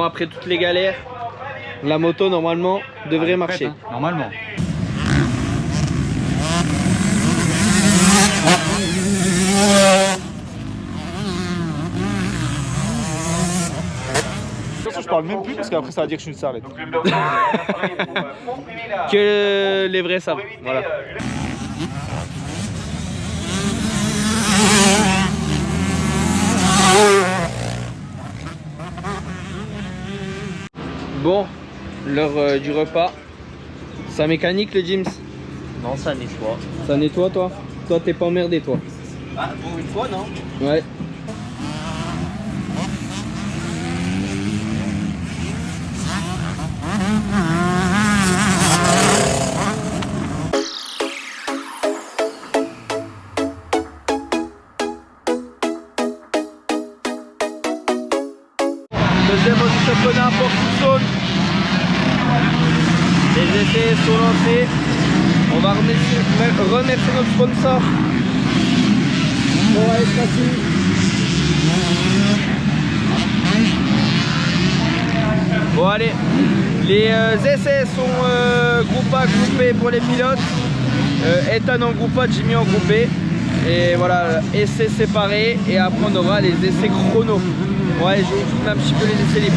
Bon, après toutes les galères, la moto normalement devrait marcher. Hein, normalement. Je parle même plus parce qu'après ça va dire que je suis une starlette. Que les vrais savent. Voilà. Bon, l'heure du repas. Ça mécanique le James? Non, ça nettoie. Ça nettoie toi? Toi t'es pas emmerdé toi? Ah, pour une fois, non? Ouais. Deuxième du championnat Porto. Les essais sont lancés. On va remercier notre sponsor. On va être facile. Bon allez, les essais sont groupe A, groupe B pour les pilotes. Ethan en groupe A, Jimmy en groupe B. Et voilà, essais séparés et après on aura les essais chrono. Ouais, je vous filme un petit peu les essais libres.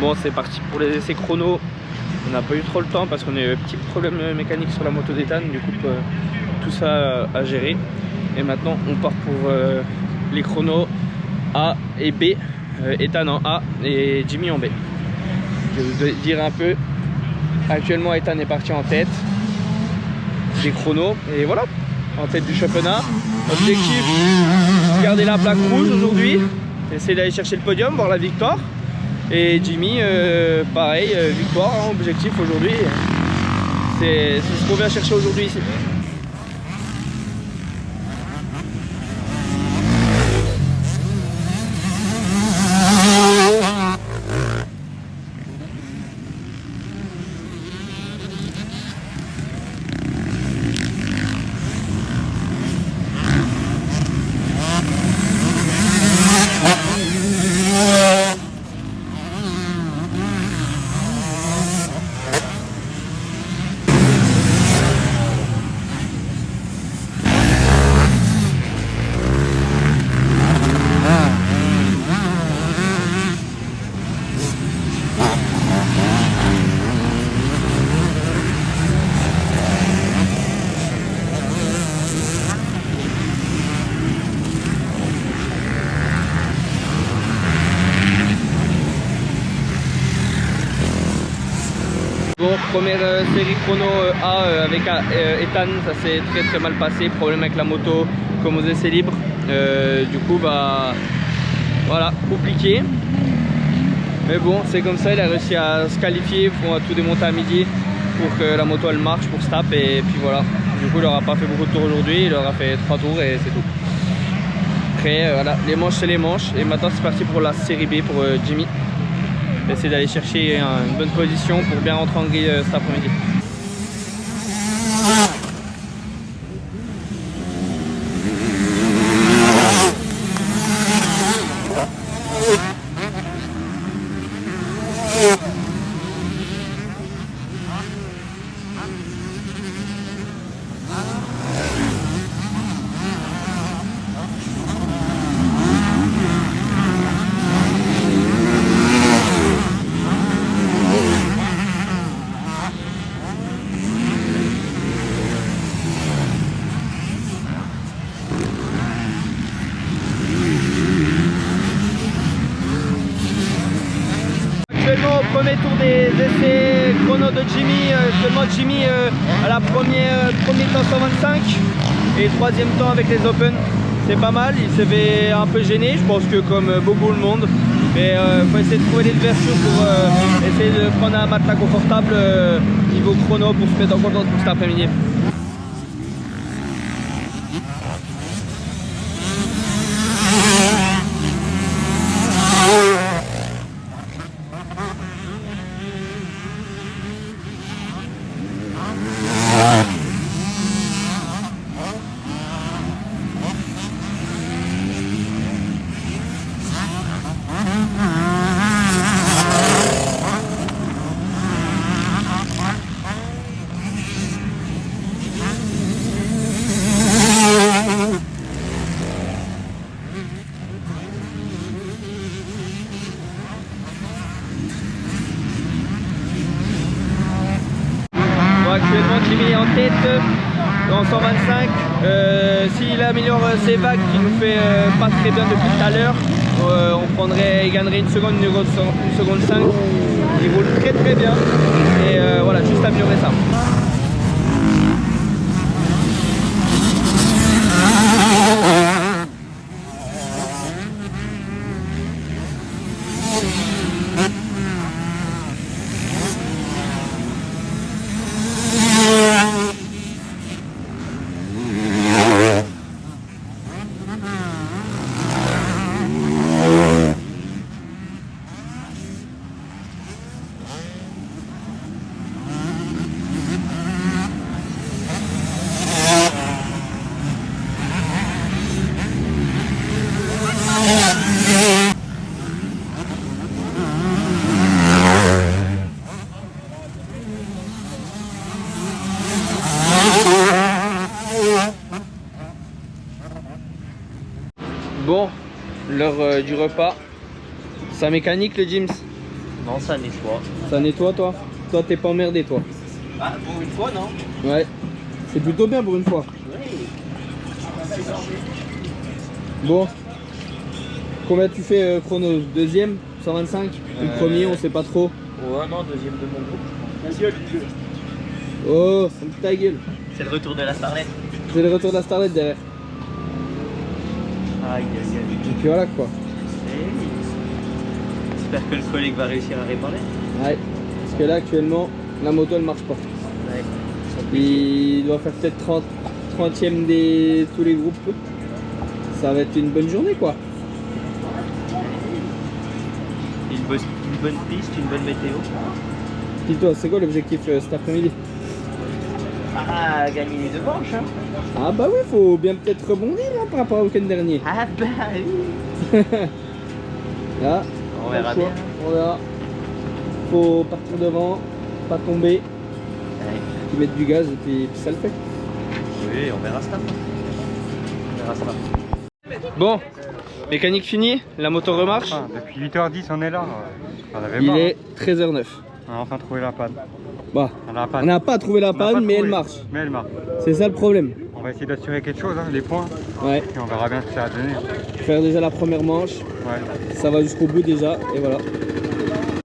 Bon, c'est parti pour les essais chrono. On n'a pas eu trop le temps parce qu'on a eu un petit problème mécanique sur la moto d'Ethan, du coup tout ça à gérer. Et maintenant on part pour les chronos A et B, Ethan en A et Jimmy en B. Je vais vous dire un peu, actuellement Ethan est parti en tête des chronos et voilà, en tête du championnat. Objectif, garder la plaque rouge aujourd'hui, essayer d'aller chercher le podium, voir la victoire. Et Jimmy, pareil, victoire, hein, objectif aujourd'hui. C'est ce qu'on vient chercher aujourd'hui ici. Bon, première série chrono A avec Ethan, ça s'est très mal passé, problème avec la moto comme aux essais libres. Du coup bah voilà, compliqué. Mais bon, c'est comme ça, il a réussi à se qualifier, on va tout démonter à midi pour que la moto elle marche, pour se taper et puis voilà. Du coup il n'aura pas fait beaucoup de tours aujourd'hui, il aura fait 3 tours et c'est tout. Après voilà, les manches c'est les manches et maintenant c'est parti pour la série B pour Jimmy. Essayer d'aller chercher une bonne position pour bien rentrer en grille cet après-midi. Actuellement au premier tour des essais chrono de Jimmy, Jimmy à la premier temps 125 et troisième temps avec les Open. C'est pas mal, il s'est fait un peu gêné, je pense que comme beaucoup le monde. Mais faut essayer de trouver les ouvertures pour essayer de prendre un matelas confortable niveau chrono pour se mettre en confiance pour cet après-midi. Actuellement Jimmy est en tête en 125. S'il améliore ses vagues qui nous fait pas très bien depuis tout à l'heure, il gagnerait une seconde 5. Il roule très très bien et voilà, juste améliorer ça. Bon, l'heure du repas. Ça mécanique le James? Non, ça nettoie. Ça nettoie toi? Toi t'es pas emmerdé toi? Ah, pour une fois, non? Ouais. C'est plutôt bien pour une fois. Oui. Bon. Combien tu fais chrono? Deuxième? 125? Le premier on sait pas trop. Ouais, non, deuxième de mon groupe. Oh, ta gueule. C'est le retour de la Starlet. C'est le retour de la Starlet derrière. Aïe, aïe, aïe. Et puis voilà quoi. J'espère que le collègue va réussir à réparer. Ouais. Parce que là actuellement, la moto elle marche pas. Ouais. Il doit faire peut-être 30e des tous les groupes. Ça va être une bonne journée quoi. Une bonne piste, une bonne météo. Dis-toi, c'est quoi l'objectif cet après-midi? Ah, gagner les deux manches, hein. Ah bah oui, faut bien peut-être rebondir hein, par rapport au week-end dernier. Ah bah oui. Là, On verra choix, bien. on verra. Faut partir devant, pas tomber, Ouais. puis mettre du gaz et puis ça le fait. Oui, on verra ça. On verra ça. Bon, mécanique finie, la moto remarche. Ah, depuis 8h10 on est là, on avait Il marre. est 13h09. On a enfin trouvé la panne. Bah, On n'a pas, on n'a pas trouvé la on n'a panne, pas mais elle trouvé. marche. Mais elle marche. C'est ça le problème. On va essayer d'assurer quelque chose, hein, les points, Ouais, et on verra bien ce que ça va donner. faire déjà la première manche, Ouais. ça va jusqu'au bout déjà, et voilà.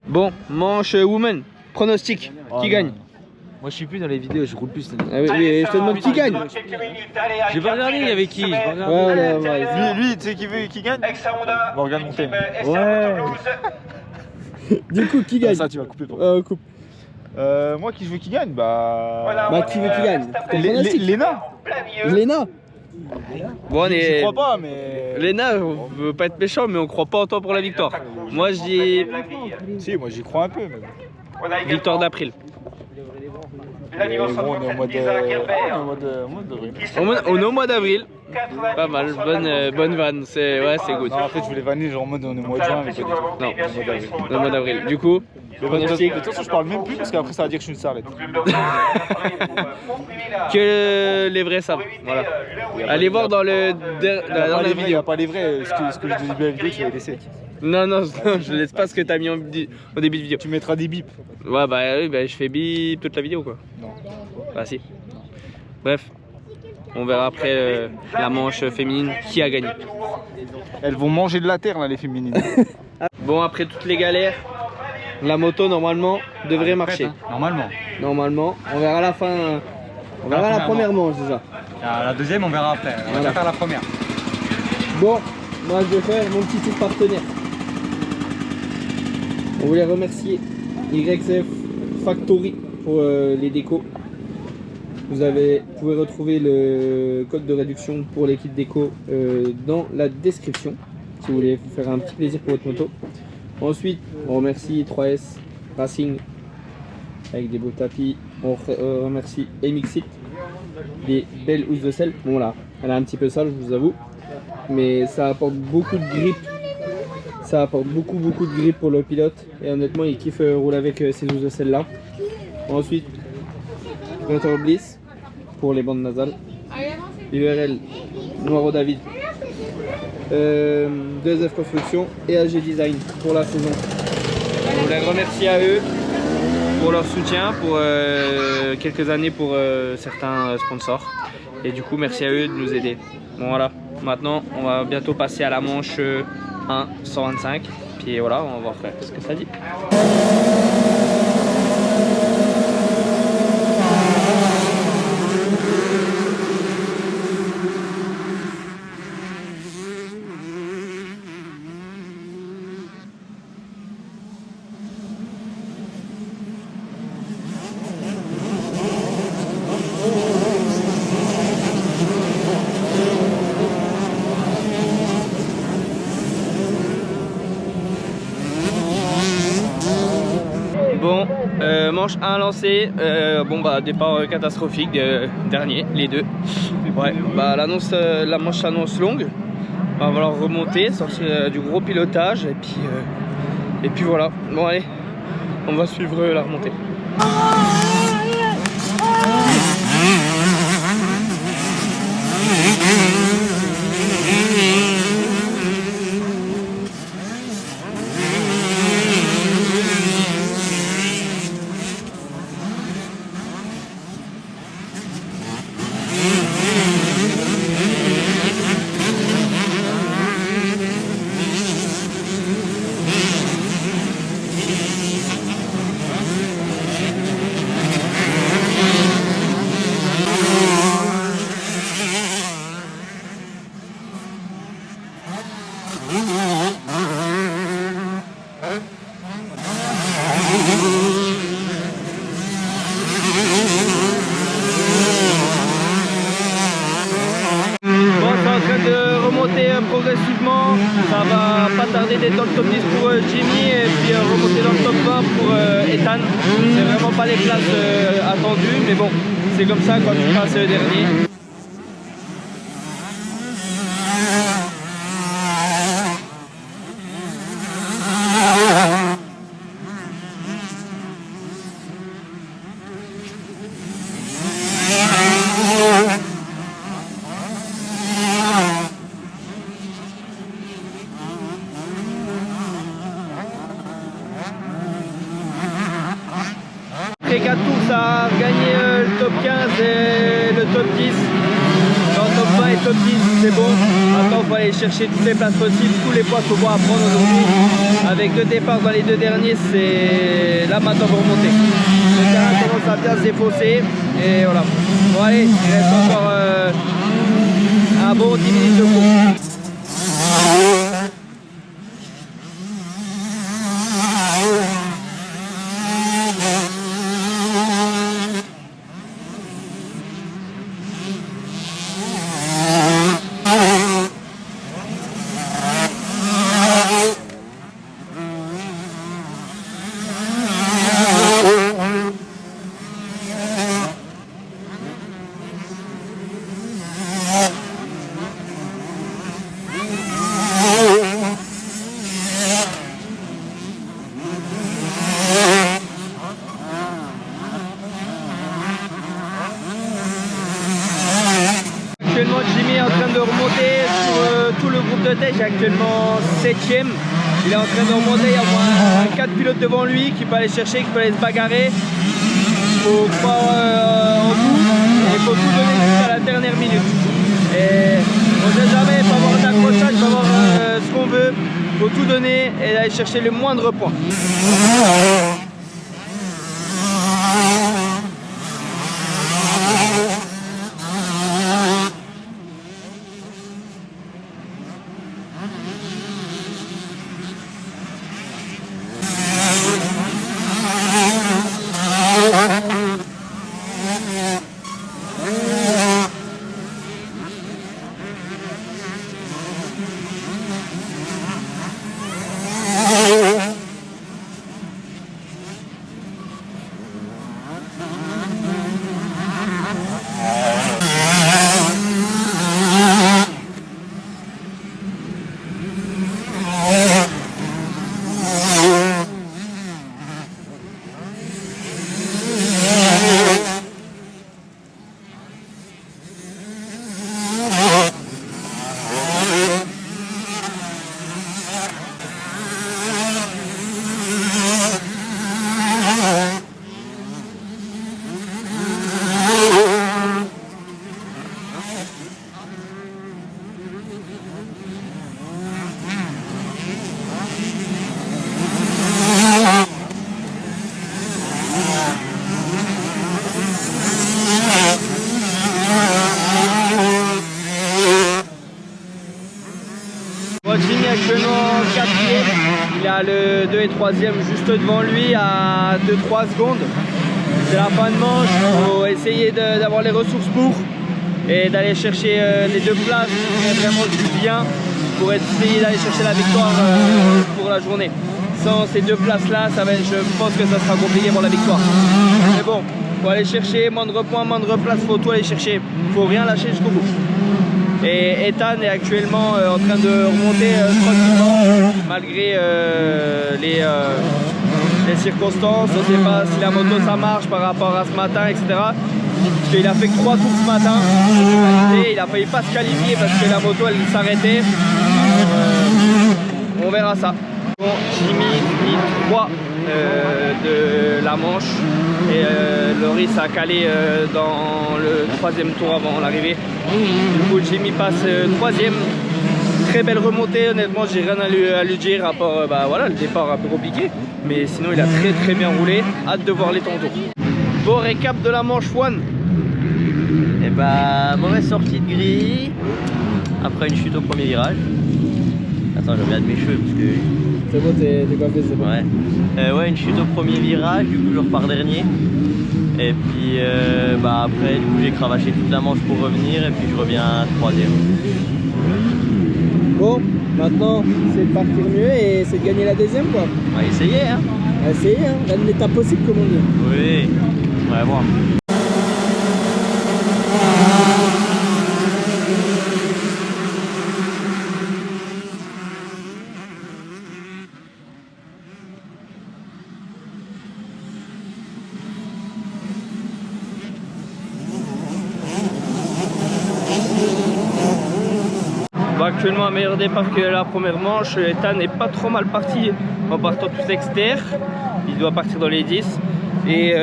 Bon, manche woman, pronostic, qui gagne? Moi je suis plus dans les vidéos, je roule plus. Ah oui, oui, je te demande qui gagne. J'ai pas regardé, il y avait qui? J'ai pas regardé. Ouais, ouais, Lui, tu sais qui gagne? Morgan Montaigne. ouais. Du coup, qui gagne? Ça, tu vas couper pour. Coupe. Moi qui veux qui gagne? Bah. Bah, qui veut qui gagne? Ton pronostic? Léna. Léna. Bon, on Je est... crois pas, mais. Léna, on veut pas être méchant, mais on croit pas en toi pour la victoire. Moi, je dis Si, moi j'y crois un peu. Mais... victoire d'April. Et bon, on est au mois de. Ah, on est au mois d'avril. On est au mois d'avril. Pas mal, bonne vanne, c'est ouais, c'est good. Non, en fait, je voulais vanner genre en mode on est au mois de juin, mais pas du tout. Non, On est au mois d'avril. le mois d'avril. Du coup, De toute façon, je parle même plus parce qu'après ça va dire que je suis une starlette. que les vrais savent. Voilà. Allez voir dans le dans la dernière Il n'y vidéo. a pas les vrais. Ce que je dis dans la vidéo, tu vas les laisser. Non, non, je laisse pas ce que t'as mis au début de vidéo. Tu mettras des bips. Ouais, bah oui, bah, je fais bip toute la vidéo quoi. Non. Bah si. Bref, on verra après la manche féminine qui a gagné. Elles vont manger de la terre là, les féminines. Bon, après toutes les galères, la moto normalement devrait marcher. Normalement. Normalement, on verra la fin. On verra la première manche déjà. La deuxième, on verra après. On va Voilà. faire la première. Bon, moi je vais faire mon petit tour partenaire. On voulait remercier YCF Factory pour les décos. Vous pouvez retrouver le code de réduction pour les kits déco dans la description si vous voulez vous faire un petit plaisir pour votre moto. Ensuite, on remercie 3S Racing avec des beaux tapis. On remercie Emixit, des belles housses de selle. Bon là, elle est un petit peu sale, je vous avoue, mais ça apporte beaucoup de grip. Ça apporte beaucoup de grip pour le pilote et honnêtement il kiffe rouler avec ces housses de selle là. Ensuite, Gunter Bliss pour les bandes nasales, URL Noiro David, 2F Construction et AG Design pour la saison. Je voulais remercier à eux pour leur soutien, pour quelques années pour certains sponsors. Et du coup merci à eux de nous aider. Bon voilà, maintenant on va bientôt passer à la manche 1 125. Puis voilà, on va voir ce que ça dit. Bon, manche 1 lancée, bon bah départ catastrophique, dernier, les deux. Ouais, bah la manche s'annonce longue, va falloir remonter, sortir du gros pilotage et puis voilà. Bon allez, on va suivre la remontée. Progressivement, ça va pas tarder d'être dans le top 10 pour Jimmy et puis remonter dans le top 20 pour Ethan. C'est vraiment pas les places attendues, mais bon, c'est comme ça quand tu passes le dernier. Après 4 tours, ça a gagné le top 15 et le top 10. Dans le top 20 et top 10, c'est bon. Maintenant, il faut aller chercher toutes les places possibles, tous les points qu'il faut voir à prendre aujourd'hui. Avec 2 départs dans les 2 derniers, c'est là maintenant pour remonter. Le terrain commence à bien se défausser et voilà. Bon allez, il reste encore un bon 10 minutes de course. Actuellement Jimmy est en train de remonter sur tout le groupe de tête, actuellement 7ème. Il est en train de remonter, il y a au moins 4 pilotes devant lui qui peuvent aller chercher, qui peuvent aller se bagarrer. Il faut croire en vous et il faut tout donner jusqu'à la dernière minute. Et on ne sait jamais, il faut avoir un accrochage, il faut avoir ce qu'on veut, il faut tout donner et aller chercher le moindre point. actuellement 4e. Il a le 2 et 3e juste devant lui à 2-3 secondes. C'est la fin de manche, il faut essayer d'avoir les ressources pour et d'aller chercher les 2 places qui feraient vraiment du bien pour essayer d'aller chercher la victoire pour la journée. Sans ces 2 places là, je pense que ça sera compliqué pour la victoire. Mais bon, faut aller chercher moindre point, moindre place, faut tout aller chercher, faut rien lâcher jusqu'au bout. Et Ethan est actuellement en train de remonter tranquillement malgré les circonstances. On ne sait pas si la moto ça marche par rapport à ce matin, etc. Parce qu'il a fait que 3 tours ce matin. Il a failli pas se qualifier parce que la moto elle s'arrêtait. On verra ça. Bon, Jimmy finit 3 de la manche et Loris a calé dans le 3e tour avant l'arrivée. Du coup Jimmy passe 3e. Très belle remontée, honnêtement j'ai rien à lui dire à part voilà, le départ un peu compliqué. Mais sinon il a très bien roulé. Hâte de voir les temps tours. Bon, récap de la manche one. Et bah mauvaise sortie de grille après une chute au premier virage. Attends, je regarde mes cheveux parce que... C'est bon, t'es coiffé, c'est bon. Ouais. Ouais, une chute au premier virage, du coup je repars dernier. Et puis après, du coup j'ai cravaché toute la manche pour revenir et puis je reviens 3e. Bon, maintenant c'est de partir mieux et c'est de gagner la 2e quoi. On va essayer hein. On va essayer hein, dans l'état possible comme on dit. Oui, on va voir. Actuellement un meilleur départ que la première manche. Ethan n'est pas trop mal parti en partant tout externe. Il doit partir dans les 10 et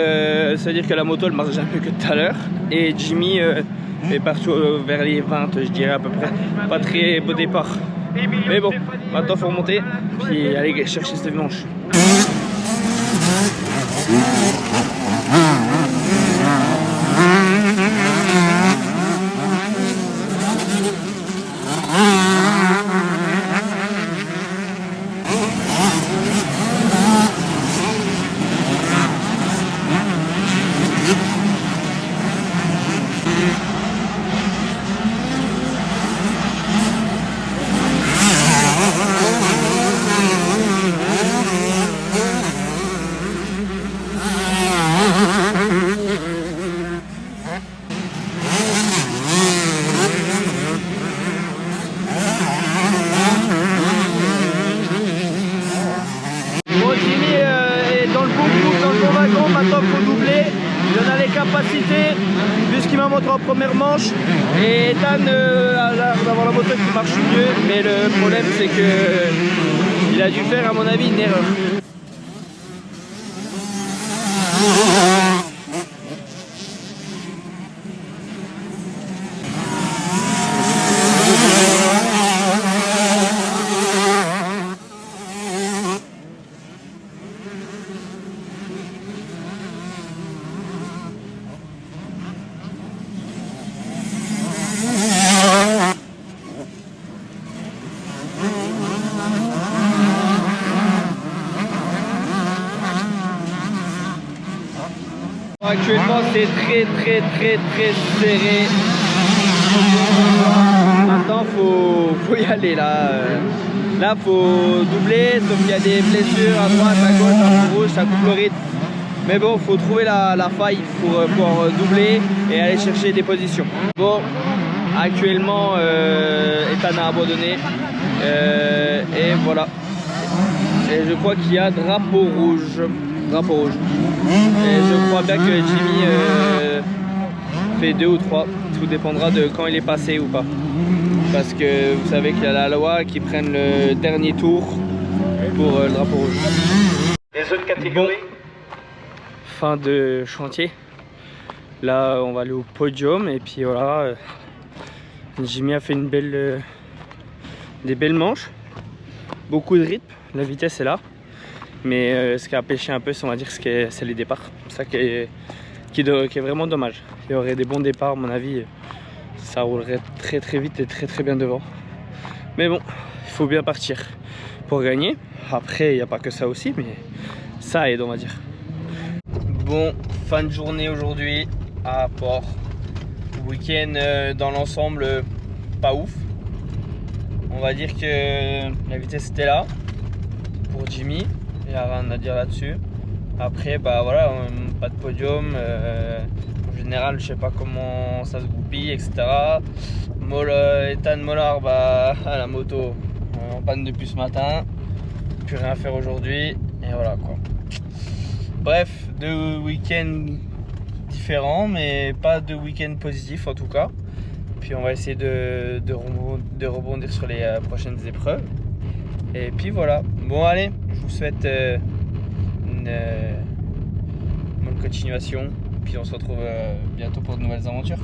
ça veut dire que la moto elle marche jamais que tout à l'heure. Et Jimmy est parti vers les 20 je dirais à peu près. Pas très beau départ. Mais bon, maintenant il faut remonter puis aller chercher cette manche. Maintenant il faut doubler, il en a les capacités vu ce qu'il m'a montré en première manche et Ethan a l'air d'avoir la moto qui marche mieux, mais le problème c'est que il a dû faire à mon avis une erreur. Actuellement c'est très serré. Maintenant faut y aller là. Là faut doubler, sauf qu'il y a des blessures à droite, à gauche, à rouge, ça coupe le rythme. Mais bon, faut trouver la faille pour pouvoir doubler et aller chercher des positions. Bon, actuellement Ethan a abandonné et voilà. Et je crois qu'il y a drapeau rouge. Drapeau rouge. Et je crois bien que Jimmy fait 2 ou 3. Tout dépendra de quand il est passé ou pas. Parce que vous savez qu'il y a la loi qui prenne le dernier tour pour le drapeau rouge. Les autres catégories. Bon, fin de chantier. Là on va aller au podium et puis voilà. Jimmy a fait des belles manches. Beaucoup de rythme, la vitesse est là. Mais ce qui a pêché un peu, on va dire, c'est les départs. C'est ça qui est vraiment dommage. Il y aurait des bons départs, à mon avis, ça roulerait très vite et très bien devant. Mais bon, faut bien partir pour gagner. Après, il n'y a pas que ça aussi, mais ça aide, on va dire. Bon, fin de journée aujourd'hui à Port. Week-end dans l'ensemble, pas ouf. On va dire que la vitesse était là pour Jimmy, il n'y a rien à dire là-dessus. Après, bah voilà, pas de podium. En général, je sais pas comment ça se goupille, etc. Ethan Mollard, bah, à la moto en panne depuis ce matin. Plus rien à faire aujourd'hui. Et voilà quoi. Bref, 2 week-ends différents, mais pas de week-end positif en tout cas. Puis on va essayer de rebondir sur les prochaines épreuves. Et puis voilà. Bon allez, je vous souhaite une bonne continuation. Puis on se retrouve bientôt pour de nouvelles aventures.